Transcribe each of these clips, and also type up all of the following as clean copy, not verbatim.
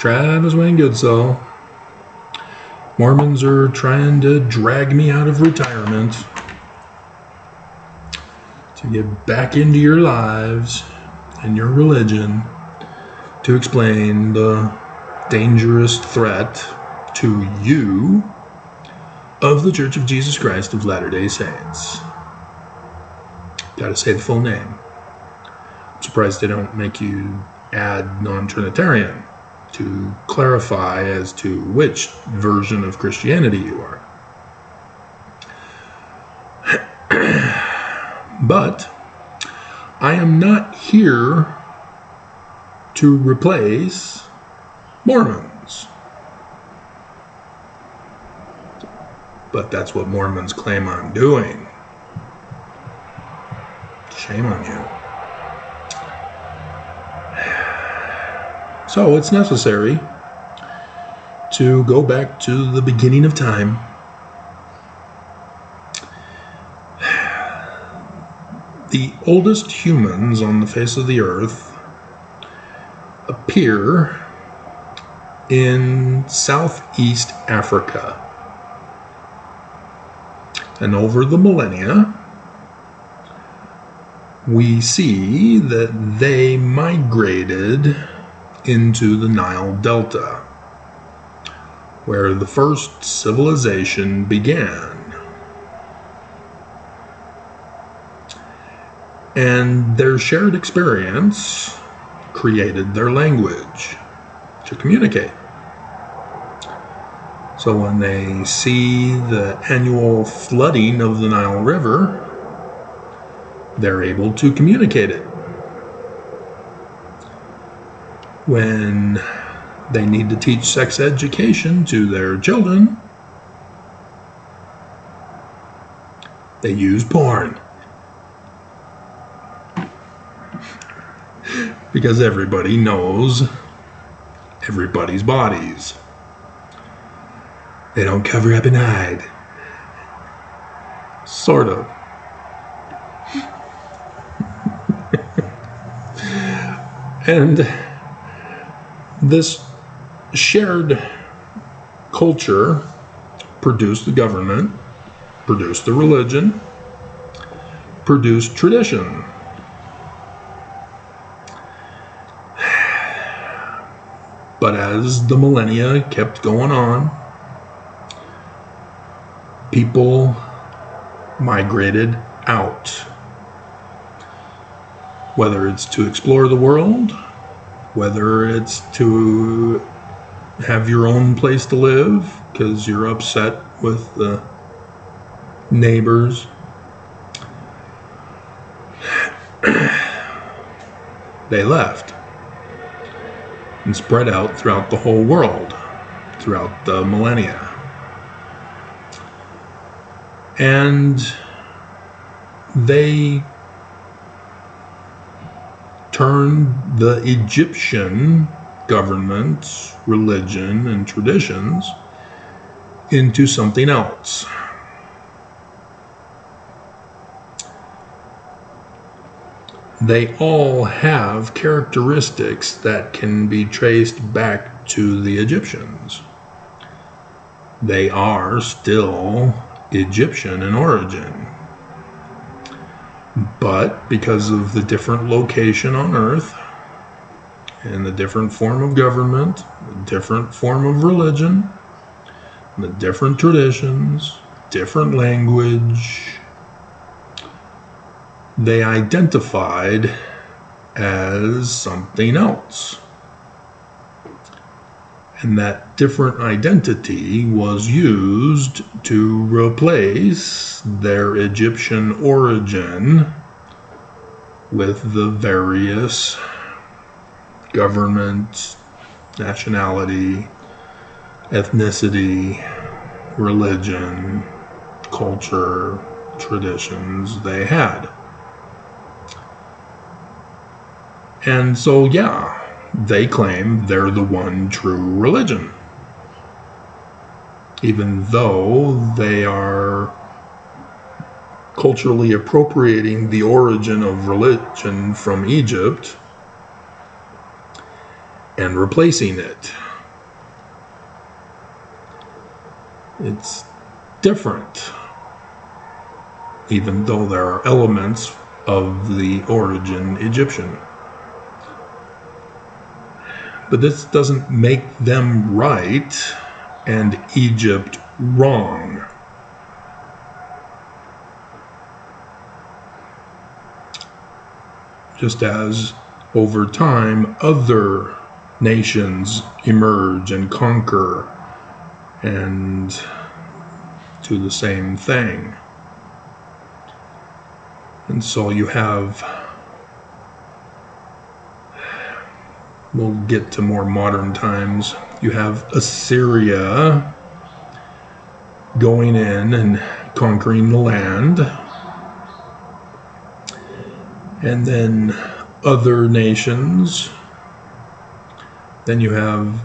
Travis Wayne Goodsoul. Mormons are trying to drag me out of retirement to get back into your lives and your religion to explain the dangerous threat to you of the Church of Jesus Christ of Latter-day Saints. Gotta say the full name. I'm surprised they don't make you add non-Trinitarian to clarify as to which version of Christianity you are. But I am not here to replace Mormons. But that's what Mormons claim I'm doing. Shame on you. So it's necessary to go back to the beginning of time. The oldest humans on the face of the earth appear in Southeast Africa. And over the millennia, we see that they migrated into the Nile Delta, where the first civilization began. And their shared experience created their language to communicate. So when they see the annual flooding of the Nile River, they're able to communicate it. When they need to teach sex education to their children, they use porn. Because everybody knows everybody's bodies. They don't cover up and hide. Sort of. And this shared culture produced the government, produced the religion, produced tradition. But as the millennia kept going on, people migrated out. Whether it's to explore the world, whether it's to have your own place to live because you're upset with the neighbors. They left and spread out throughout the whole world, throughout the millennia. And they turned the Egyptian government, religion, and traditions into something else. They all have characteristics that can be traced back to the Egyptians. They are still Egyptian in origin. But because of the different location on earth, and the different form of government, the different form of religion, the different traditions, different language, they identified as something else. And that different identity was used to replace their Egyptian origin with the various government, nationality, ethnicity, religion, culture, traditions they had. And so, yeah, they claim they're the one true religion, even though they are culturally appropriating the origin of religion from Egypt and replacing it It's different, even though there are elements of the origin Egyptian. But this doesn't make them right and Egypt wrong. Just as over time other nations emerge and conquer and do the same thing. And so you have, we'll get to more modern times, you have Assyria going in and conquering the land, and then other nations. Then you have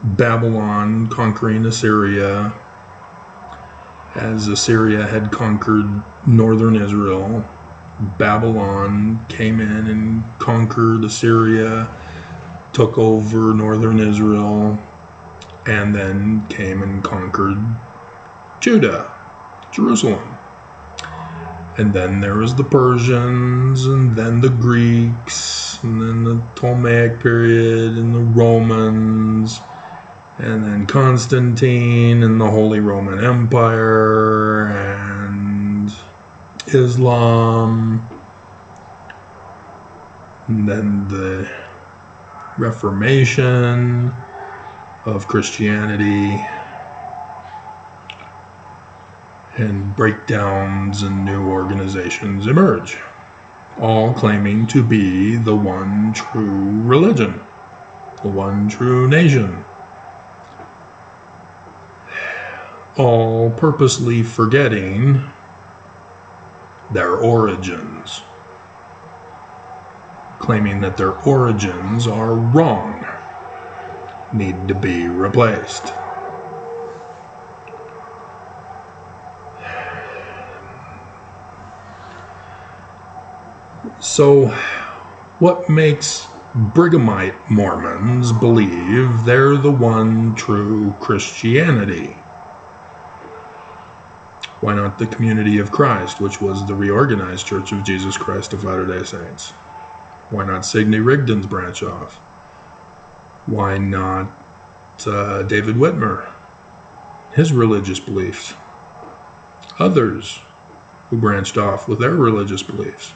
Babylon conquering Assyria, as Assyria had conquered northern Israel. Babylon came in and conquered Assyria, took over northern Israel, and then came and conquered Judah, Jerusalem. And then there was the Persians, and then the Greeks, and then the Ptolemaic period, and the Romans, and then Constantine, and the Holy Roman Empire, and Islam, and then the Reformation of Christianity, and breakdowns and new organizations emerge, all claiming to be the one true religion, the one true nation, all purposely forgetting their origins, claiming that their origins are wrong, need to be replaced. So, what makes Brighamite Mormons believe they're the one true Christianity? Why not the Community of Christ, which was the reorganized Church of Jesus Christ of Latter-day Saints? Why not Sidney Rigdon's branch off? Why not David Whitmer, his religious beliefs? Others who branched off with their religious beliefs.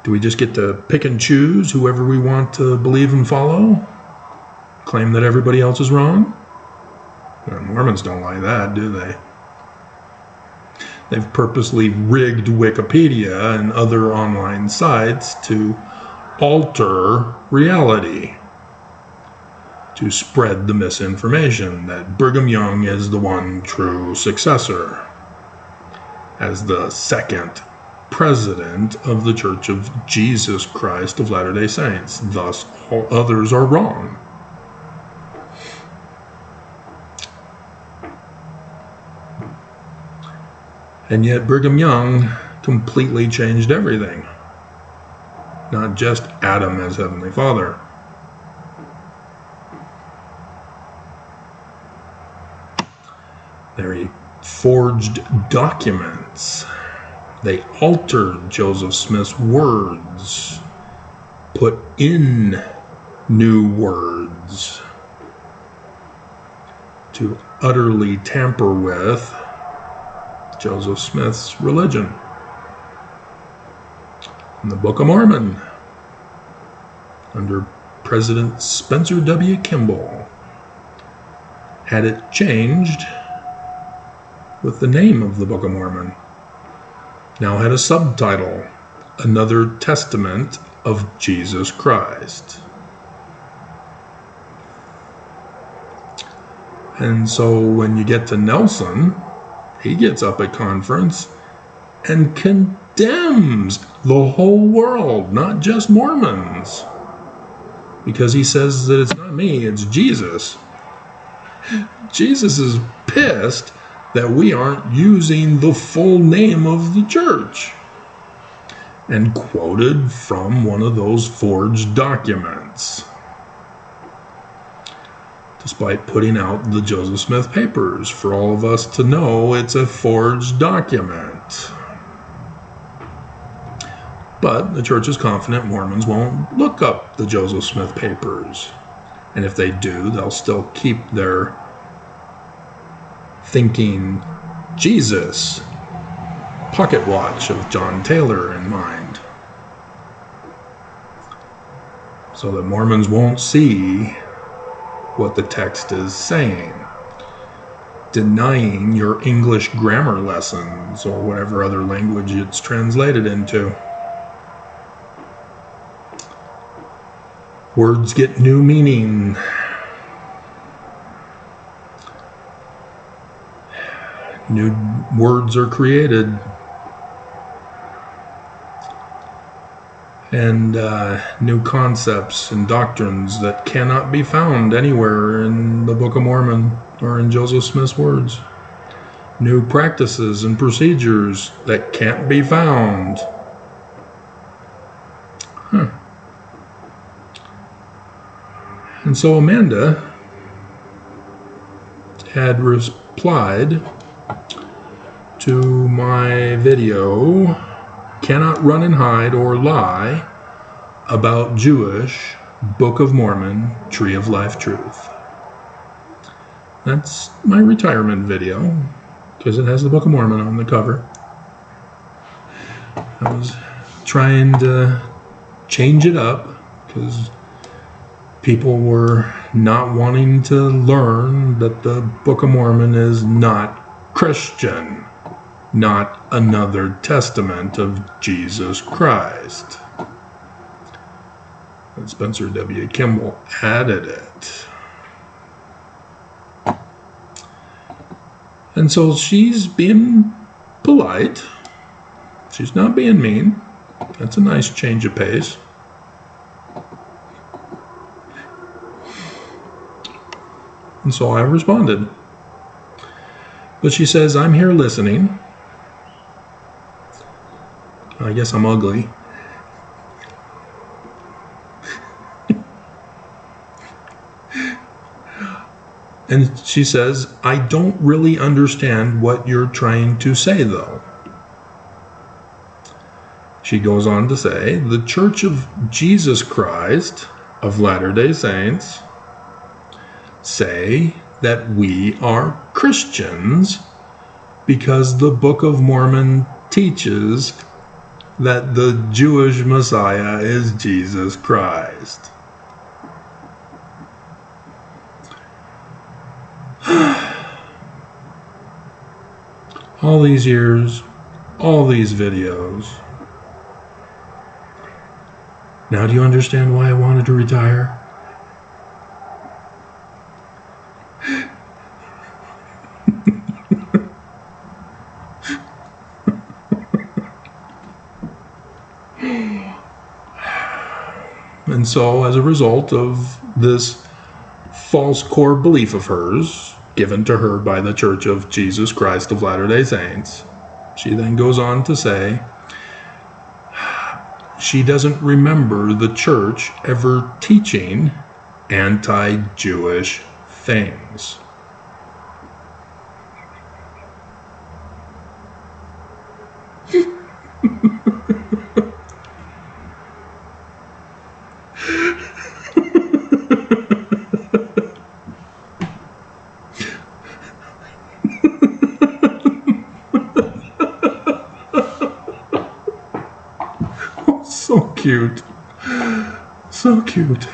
Do we just get to pick and choose whoever we want to believe and follow? Claim that everybody else is wrong? Well, Mormons don't like that, do they? They've purposely rigged Wikipedia and other online sites to alter reality, to spread the misinformation that Brigham Young is the one true successor, as the second president of the Church of Jesus Christ of Latter-day Saints. Thus, all others are wrong. And yet Brigham Young completely changed everything. Not just Adam as Heavenly Father. They forged documents. They altered Joseph Smith's words, put in new words to utterly tamper with Joseph Smith's religion. In the Book of Mormon, under President Spencer W. Kimball, had it changed with the name of the Book of Mormon. Now had a subtitle, Another Testament of Jesus Christ. And so when you get to Nelson, he gets up at conference and condemns the whole world, not just Mormons, because he says that it's not me, it's Jesus. Jesus is pissed that we aren't using the full name of the church, and quoted from one of those forged documents. despite putting out the Joseph Smith papers for all of us to know it's a forged document. But the church is confident Mormons won't look up the Joseph Smith papers. And if they do, they'll still keep their thinking Jesus pocket watch of John Taylor in mind, so that Mormons won't see what the text is saying, denying your English grammar lessons or whatever other language it's translated into. Words get new meaning. New words are created. And new concepts and doctrines that cannot be found anywhere in the Book of Mormon or in Joseph Smith's words. New practices and procedures that can't be found. And so Amanda had replied to my video, "Cannot Run and Hide or Lie About Jewish Book of Mormon Tree of Life Truth." That's my retirement video, because it has the Book of Mormon on the cover. I was trying to change it up, because people were not wanting to learn that the Book of Mormon is not Christian, not another testament of Jesus Christ. And Spencer W. Kimball added it. And so she's being polite. She's not being mean. That's a nice change of pace. And so I responded. But she says, "I'm here listening. I guess I'm ugly." And she says, "I don't really understand what you're trying to say, though." She goes on to say, "The Church of Jesus Christ of Latter-day Saints say that we are Christians because the Book of Mormon teaches that the Jewish Messiah is Jesus Christ." All these years, all these videos. Now do you understand why I wanted to retire? And so, as a result of this false core belief of hers, given to her by the Church of Jesus Christ of Latter-day Saints, she then goes on to say she doesn't remember the church ever teaching anti-Jewish things. So cute. So cute.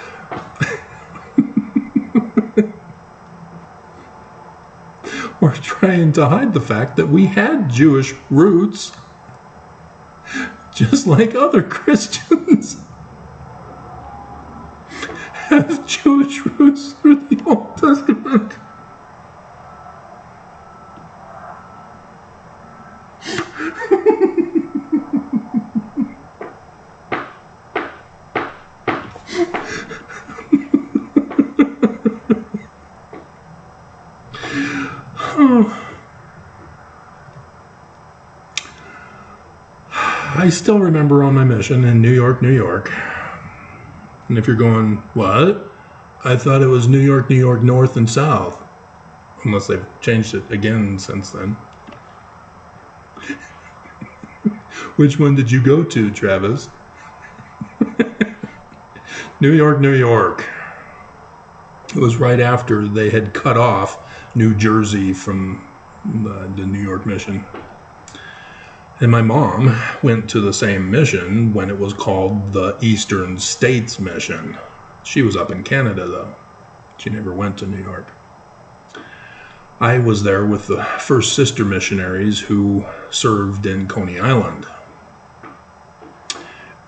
We're trying to hide the fact that we had Jewish roots, just like other Christians have Jewish roots through the Old Testament. I still remember on my mission in New York, New York. And if you're going, what? I thought it was New York, New York, North and South. Unless they've changed it again since then. Which one did you go to, Travis? New York, New York. It was right after they had cut off New Jersey from the New York mission. And my mom went to the same mission when it was called the Eastern States Mission. She was up in Canada, though. She never went to New York. I was there with the first sister missionaries who served in Coney Island.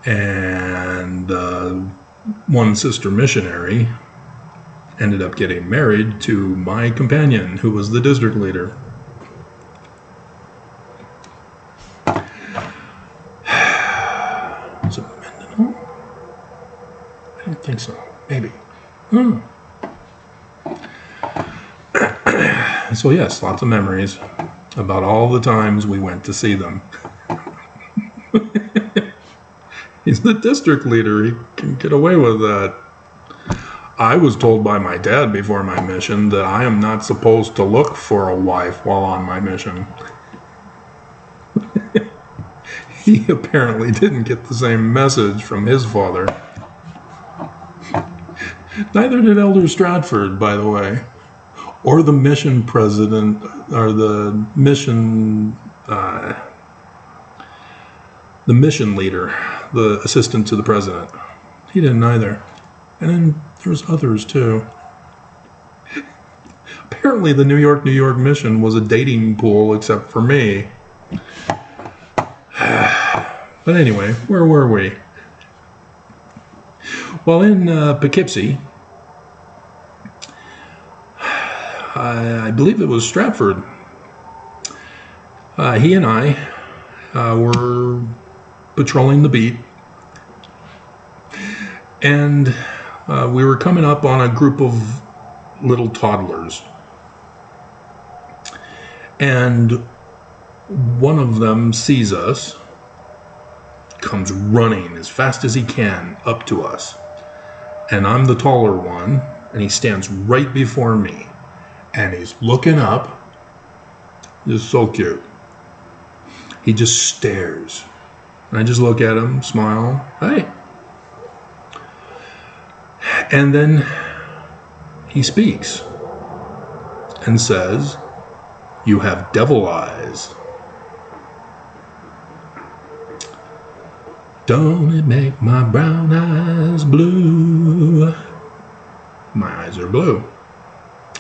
And one sister missionary ended up getting married to my companion, who was the district leader. Was it Mendenhall? I don't think so. Maybe. So yes, lots of memories about all the times we went to see them. He's the district leader. He can get away with that. I was told by my dad before my mission that I am not supposed to look for a wife while on my mission. He apparently didn't get the same message from his father. Neither did Elder Stratford, by the way, or the mission president, or the mission leader, the assistant to the president. He didn't either. And then there's others too. Apparently the New York, New York mission was a dating pool except for me. But anyway, where were we? Well, in Poughkeepsie, I believe it was Stratford. He and I were patrolling the beat, and we were coming up on a group of little toddlers, and one of them sees us, comes running as fast as he can up to us, and I'm the taller one, and he stands right before me, and he's looking up. Just so cute. He just stares. And I just look at him, smile, hey. And then he speaks and says, "You have devil eyes." Don't it make my brown eyes blue? My eyes are blue.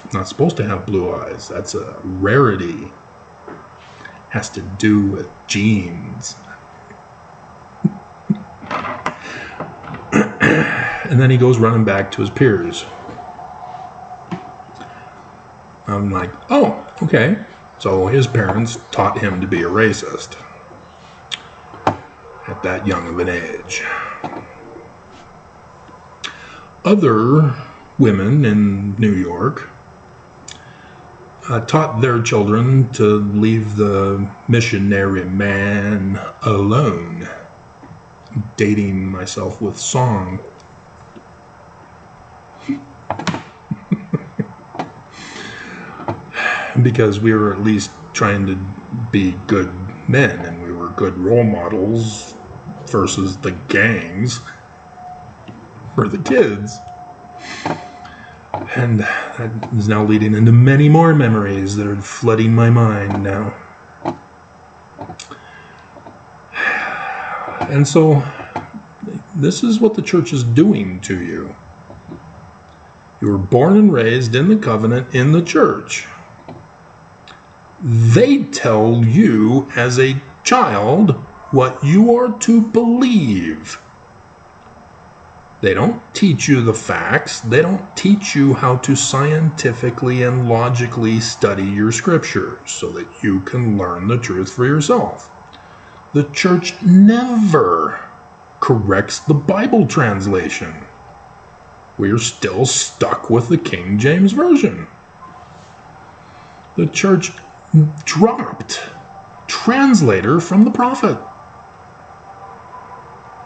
I'm not supposed to have blue eyes. That's a rarity. Has to do with genes. And then he goes running back to his peers. I'm like, oh, okay. So his parents taught him to be a racist at that young of an age. Other women in New York taught their children to leave the missionary man alone. Dating myself with song. Because we were at least trying to be good men, and we were good role models versus the gangs for the kids. And that is now leading into many more memories that are flooding my mind now. And so this is what the church is doing to you. You were born and raised in the covenant in the church. They tell you as a child what you are to believe. They don't teach you the facts. They don't teach you how to scientifically and logically study your scriptures so that you can learn the truth for yourself. The church never corrects the Bible translation. We're still stuck with the King James Version. The church dropped translator from the prophet,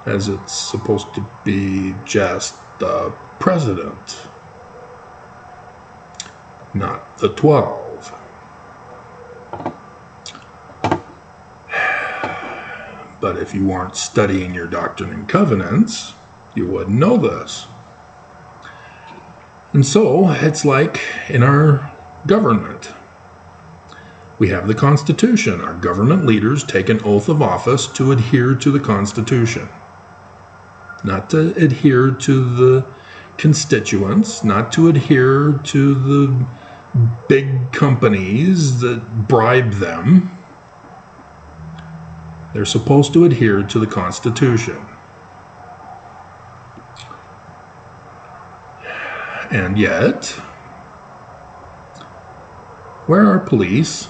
as it's supposed to be just the president. not the 12. But if you weren't studying your Doctrine and Covenants, you wouldn't know this. And so it's like in our government. We have the Constitution. Our government leaders take an oath of office to adhere to the Constitution. Not to adhere to the constituents, not to adhere to the big companies that bribe them. They're supposed to adhere to the Constitution. And yet, where are police?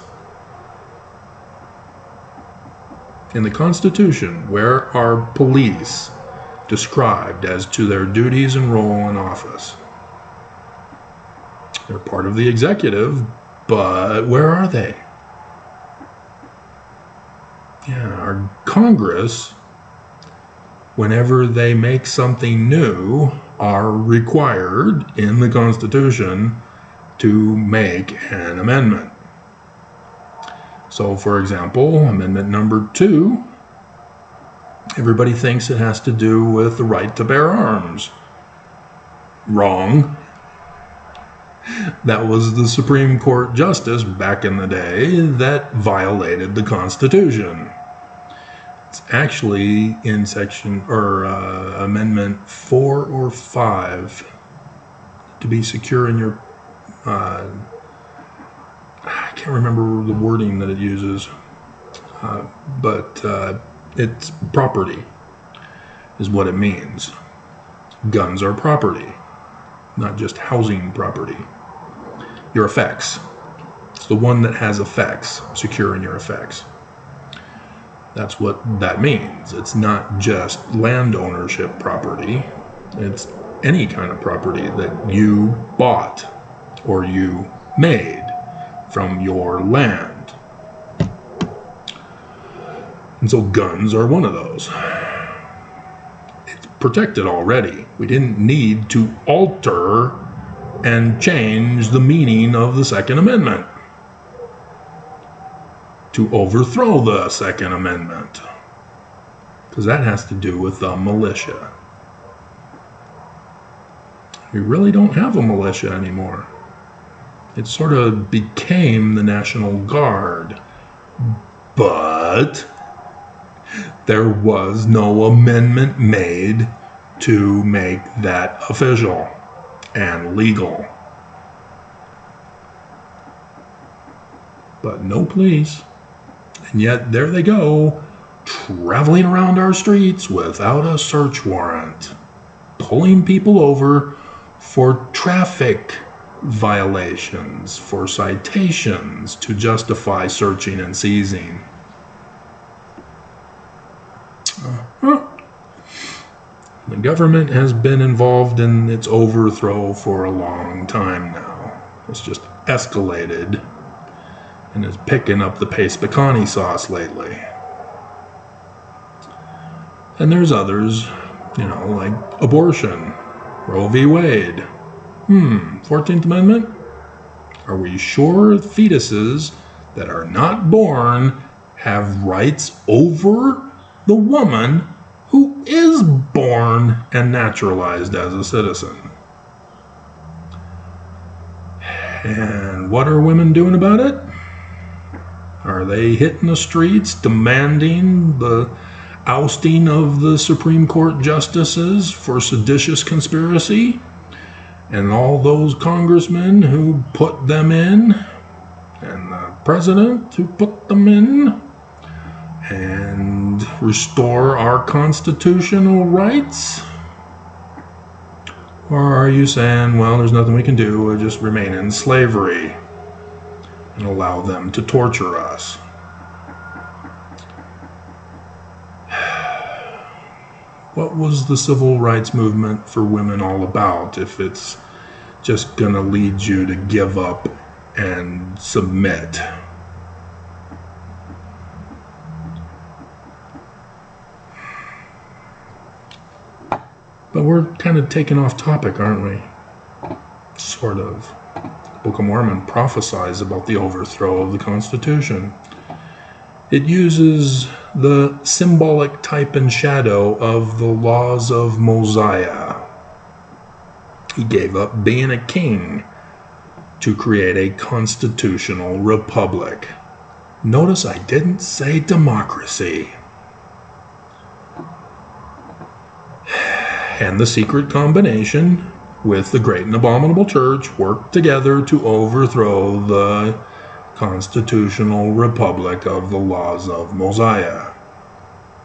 In the Constitution, where are police described as to their duties and role in office? They're part of the executive, but where are they? Yeah, our Congress, whenever they make something new, are required in the Constitution to make an amendment. So, for example, Amendment number 2, everybody thinks it has to do with the right to bear arms. Wrong. That was the Supreme Court justice back in the day that violated the Constitution. It's actually in section or Amendment 4 or 5 to be secure in your. I can't remember the wording that it uses, but it's property is what it means. Guns are property, not just housing property. Your effects. It's the one that has effects, secure in your effects. That's what that means. It's not just land ownership property. It's any kind of property that you bought or you made from your land. And so guns are one of those. It's protected already. We didn't need to alter and change the meaning of the Second Amendment to overthrow the Second Amendment, because that has to do with the militia. We really don't have a militia anymore. It sort of became the National Guard, but there was no amendment made to make that official and legal. But no police. And yet there they go, traveling around our streets without a search warrant, pulling people over for traffic violations, for citations to justify searching and seizing. The government has been involved in its overthrow for a long time now. It's just escalated and is picking up the pace pecani sauce lately. And there's others, like abortion, Roe v. Wade. 14th Amendment? Are we sure fetuses that are not born have rights over the woman who is born and naturalized as a citizen? And what are women doing about it? Are they hitting the streets demanding the ousting of the Supreme Court justices for seditious conspiracy? And all those congressmen who put them in, and the president who put them in, and restore our constitutional rights? Or are you saying, well, there's nothing we can do, we'll just remain in slavery and allow them to torture us? What was the civil rights movement for women all about if it's just going to lead you to give up and submit? But we're kind of taking off topic, aren't we? Sort of. Book of Mormon prophesies about the overthrow of the Constitution. It uses the symbolic type and shadow of the laws of Mosiah. He gave up being a king to create a constitutional republic. Notice I didn't say democracy. And the secret combination with the great and abominable church worked together to overthrow the constitutional republic of the laws of Mosiah.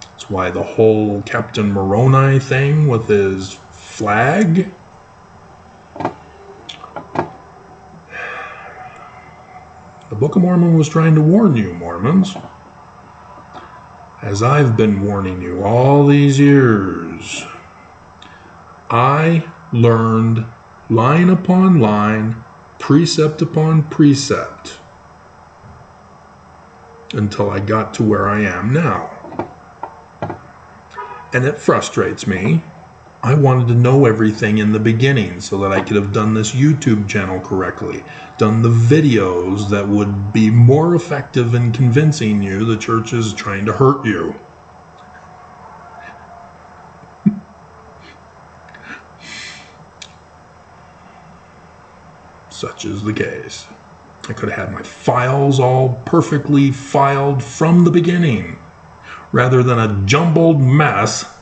That's why the whole Captain Moroni thing with his flag. The Book of Mormon was trying to warn you, Mormons, as I've been warning you all these years. I learned line upon line, precept upon precept, until I got to where I am now. And it frustrates me. I wanted to know everything in the beginning so that I could have done this YouTube channel correctly, done the videos that would be more effective in convincing you the church is trying to hurt you. Such is the case. I could have had my files all perfectly filed from the beginning, rather than a jumbled mess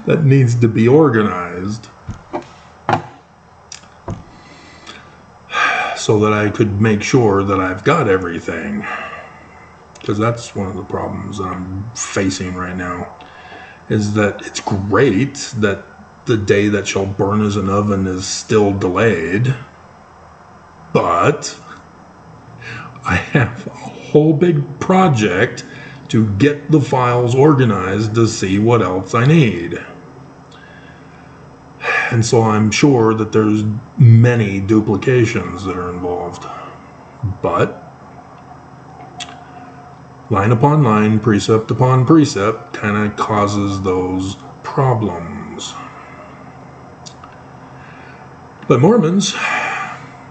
that needs to be organized so that I could make sure that I've got everything. Because that's one of the problems that I'm facing right now, is that it's great that the day that shall burn as an oven is still delayed, but I have a whole big project to get the files organized to see what else I need. And so I'm sure that there's many duplications that are involved. But line upon line, precept upon precept kind of causes those problems. But Mormons,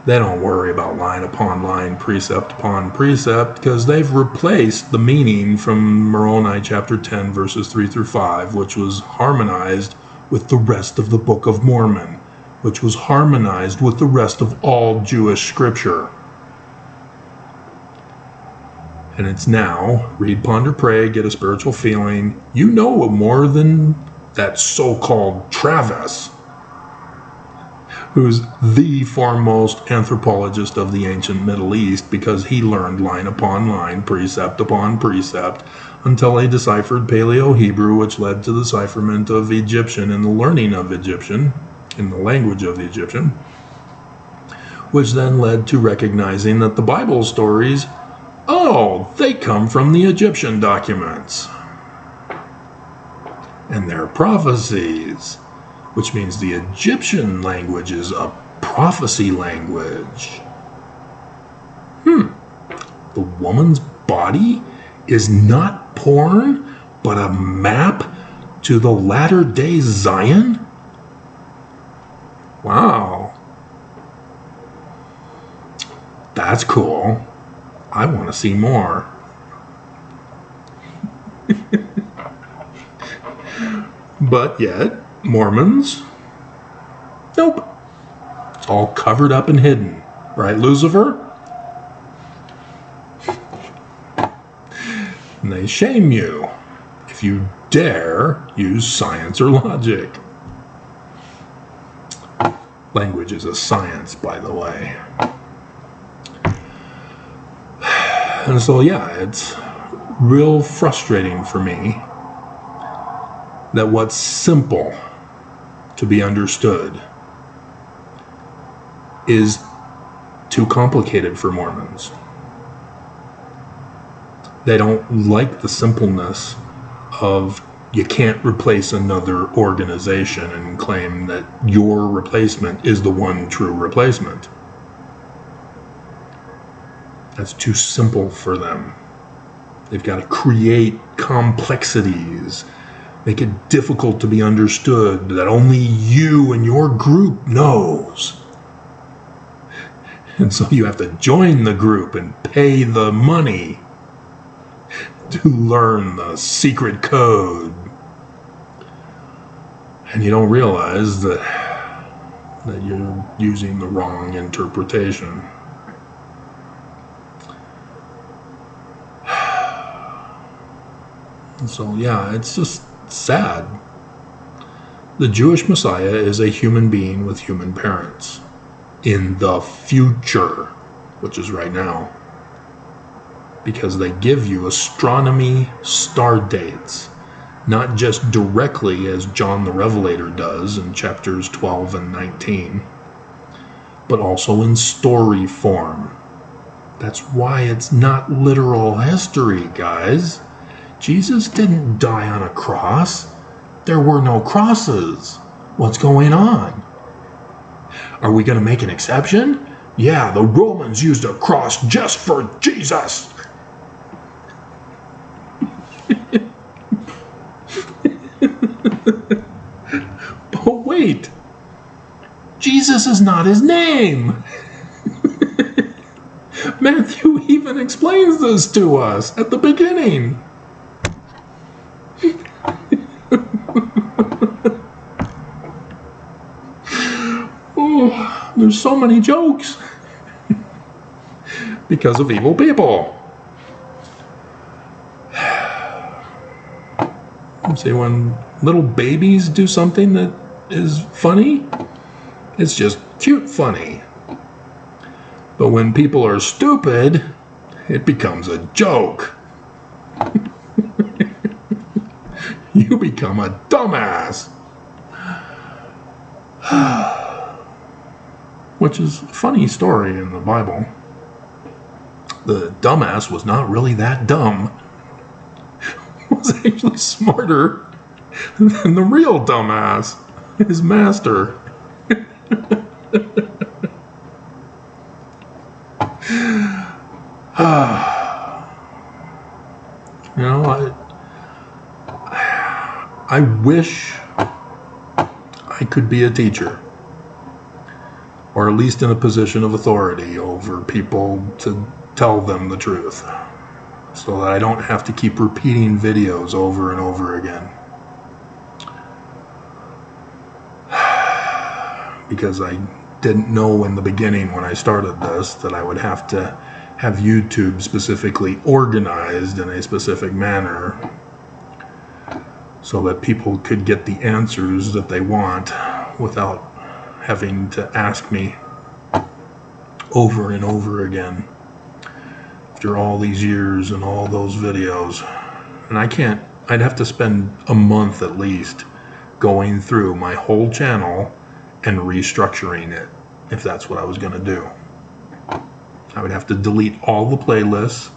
they don't worry about line upon line, precept upon precept, because they've replaced the meaning from Moroni chapter 10, verses 3 through 5, which was harmonized with the rest of the Book of Mormon, which was harmonized with the rest of all Jewish scripture. And it's now, read, ponder, pray, get a spiritual feeling. You know more than that so-called Travis, who's the foremost anthropologist of the ancient Middle East, because he learned line upon line, precept upon precept, until he deciphered Paleo-Hebrew, which led to the decipherment of Egyptian and the learning of Egyptian, in the language of the Egyptian, which then led to recognizing that the Bible stories, oh, they come from the Egyptian documents. And they're prophecies, which means the Egyptian language is a prophecy language. The woman's body is not porn, but a map to the latter-day Zion? Wow. That's cool. I want to see more. But yet, Mormons, nope. It's all covered up and hidden. Right, Lucifer? And they shame you if you dare use science or logic. Language is a science, by the way. And so, yeah, it's real frustrating for me that what's simple to be understood is too complicated for Mormons. They don't like the simpleness of you can't replace another organization and claim that your replacement is the one true replacement. That's too simple for them. They've got to create complexities, make it difficult to be understood, that only you and your group knows. And so you have to join the group and pay the money to learn the secret code. And you don't realize that you're using the wrong interpretation. So yeah, it's just sad. The Jewish Messiah is a human being with human parents. In the future, which is right now. Because they give you astronomy star dates, not just directly as John the Revelator does in chapters 12 and 19, but also in story form. That's why it's not literal history, guys. Jesus didn't die on a cross. There were no crosses. What's going on? Are we going to make an exception? Yeah, the Romans used a cross just for Jesus. But wait, Jesus is not his name. Matthew even explains this to us at the beginning. Oh, there's so many jokes because of evil people. See, when little babies do something that is funny, it's just cute funny. But when people are stupid, it becomes a joke. You become a dumbass. Which is a funny story in the Bible. The dumbass was not really that dumb. Was actually smarter than the real dumbass, his master. You know, I wish I could be a teacher, or at least in a position of authority over people to tell them the truth, so that I don't have to keep repeating videos over and over again. Because I didn't know in the beginning when I started this that I would have to have YouTube specifically organized in a specific manner so that people could get the answers that they want without having to ask me over and over again after all these years and all those videos. And I'd have to spend a month at least going through my whole channel and restructuring it if that's what I was going to do. I would have to delete all the playlists,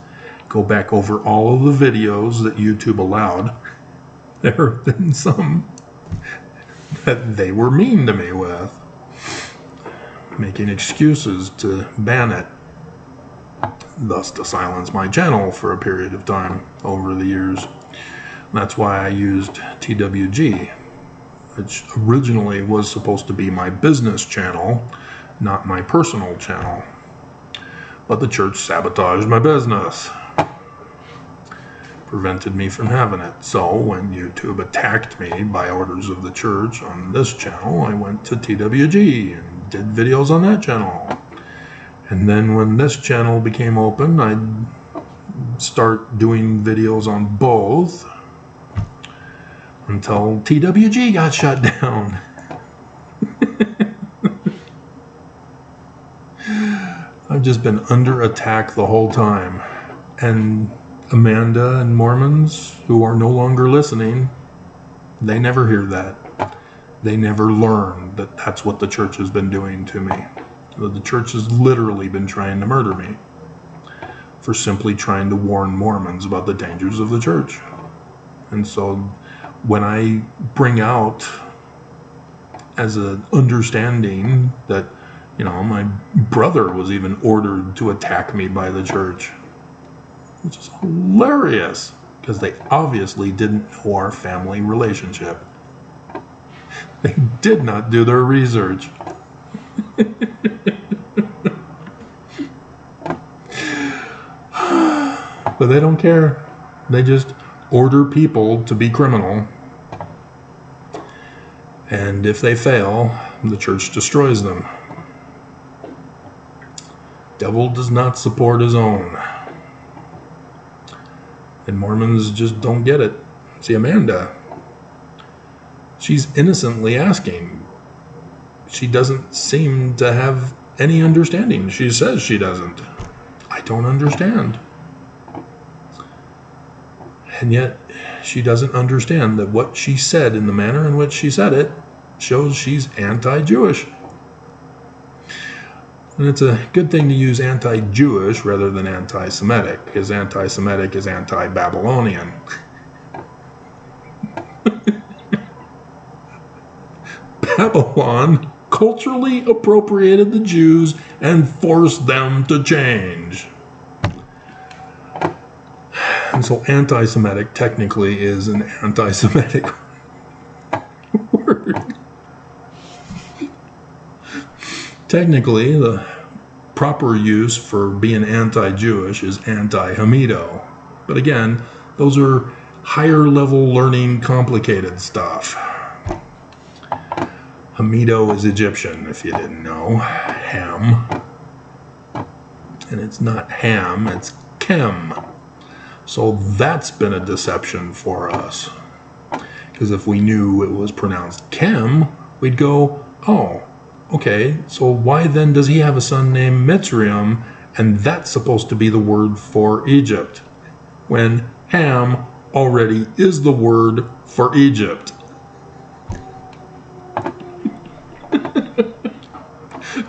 go back over all of the videos that YouTube allowed. There have been some that they were mean to me with, making excuses to ban it, thus to silence my channel for a period of time over the years. That's why I used TWG, which originally was supposed to be my business channel, not my personal channel. But the church sabotaged my business, prevented me from having it. So when YouTube attacked me by orders of the church on this channel, I went to TWG and did videos on that channel. And then when this channel became open, I'd start doing videos on both until TWG got shut down. I've just been under attack the whole time. And Amanda and Mormons, who are no longer listening, they never hear that. They never learn that that's what the church has been doing to me. The church has literally been trying to murder me for simply trying to warn Mormons about the dangers of the church. And so when I bring out as an understanding that, you know, my brother was even ordered to attack me by the church, which is hilarious because they obviously didn't know our family relationship. They did not do their research. But they don't care. They just order people to be criminal. And if they fail, the church destroys them. Devil does not support his own. And Mormons just don't get it. See, Amanda, she's innocently asking. She doesn't seem to have any understanding. She says she doesn't. I don't understand. And yet, she doesn't understand that what she said in the manner in which she said it shows she's anti-Jewish. And it's a good thing to use anti-Jewish rather than anti-Semitic, because anti-Semitic is anti-Babylonian. Babylon culturally appropriated the Jews and forced them to change. And so anti-Semitic technically is an anti-Semitic word. Technically, the proper use for being anti-Jewish is anti-Hamido. But again, those are higher level learning complicated stuff. Hamido is Egyptian, if you didn't know. Ham. And it's not ham, it's Chem. So that's been a deception for us. Because if we knew it was pronounced Chem, we'd go, oh, okay, so why then does he have a son named Mitzrayim, and that's supposed to be the word for Egypt, when Ham already is the word for Egypt?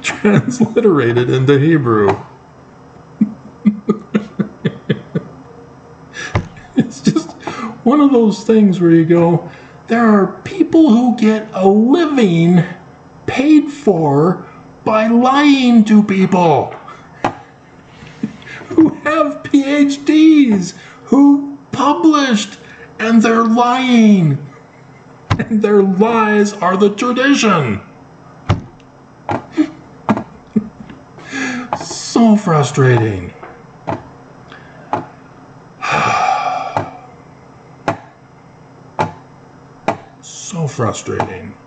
Transliterated into Hebrew. It's just one of those things where you go, there are people who get a living paid for by lying to people, who have PhDs, who published, and they're lying, and their lies are the tradition. So frustrating. So frustrating.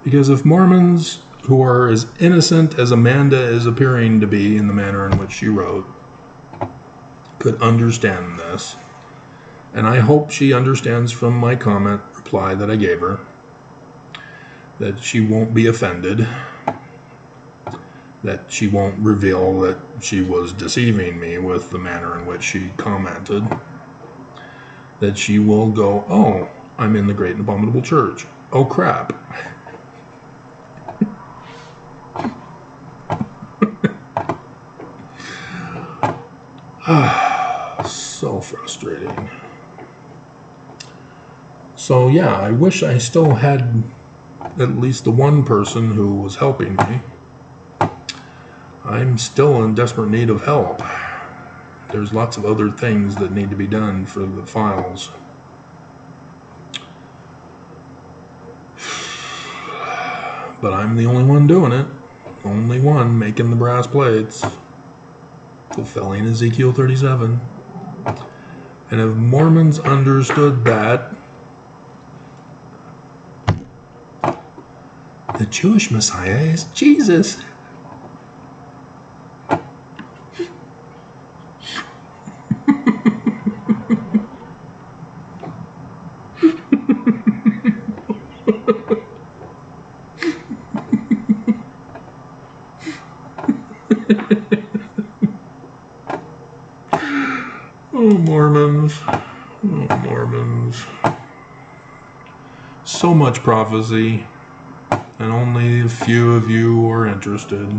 Because if Mormons, who are as innocent as Amanda is appearing to be in the manner in which she wrote, could understand this, and I hope she understands from my comment reply that I gave her, that she won't be offended, that she won't reveal that she was deceiving me with the manner in which she commented, that she will go, oh, I'm in the Great and Abominable Church. Oh, crap. So frustrating. So yeah, I wish I still had at least the one person who was helping me. I'm still in desperate need of help. There's lots of other things that need to be done for the files. But I'm the only one doing it. Only one making the brass plates. Fulfilling Ezekiel 37. And if Mormons understood that, the Jewish Messiah is Jesus. Oh, Mormons. Oh, Mormons. So much prophecy, and only a few of you are interested.